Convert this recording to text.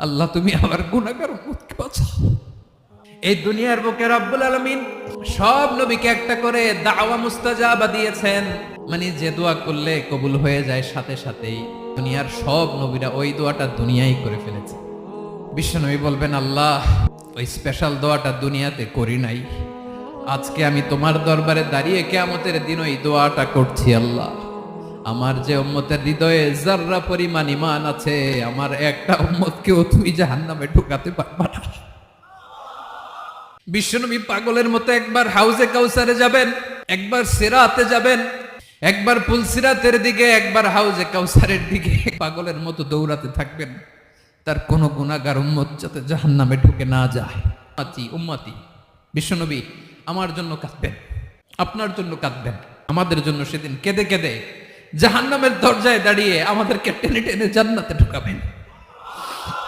আল্লাহ তুমি আমার গুনাহগার উম্মতকে বাঁচাও। এই দুনিয়ার বুকে রব্বুল আলামিন সব নবীকে একটা করে দাওয়া মুস্তাজাবা দিয়েছেন, মানে যে দোয়া করলে কবুল হয়ে যায় সাথে সাথেই। দুনিয়ার সব নবীরা ওই দোয়াটা দুনিয়ায় করে ফেলেছে। বিশ্বনবী বলবেন, আল্লাহ ওই স্পেশাল দোয়াটা দুনিয়াতে করি নাই, আজকে আমি তোমার দরবারে দাঁড়িয়ে কিয়ামতের দিন ওই দোয়াটা করছি। আল্লাহ, আমার যে উম্মতের হৃদয়ে যাররা পরিমাণ ঈমান আছে, আমার একটা উম্মতকেও তুমি জাহান্নামে ঢুকাতে পারবা না। বিশ্বনবী পাগলের মতো একবার হাউজে কাউসারে যাবেন, একবার সিরাতে যাবেন, একবার পুলসিরাতের দিকে, একবার হাউজে কাউসারের দিকে পাগলের মতো দৌড়াতে থাকবেন, তার কোনো গুনাহগার উম্মত যাতে জাহান্নামে ঢুকে না যায়। উম্মতি বিশ্বনবী আমার জন্য কাঁদবেন, আপনার জন্য কাঁদবেন, আমাদের জন্য সেদিন কেঁদে কেঁদে জাহান্নামের দরজায় দাঁড়িয়ে আমাদেরকে টেনে টেনে জান্নাতে ঢুকাবেন।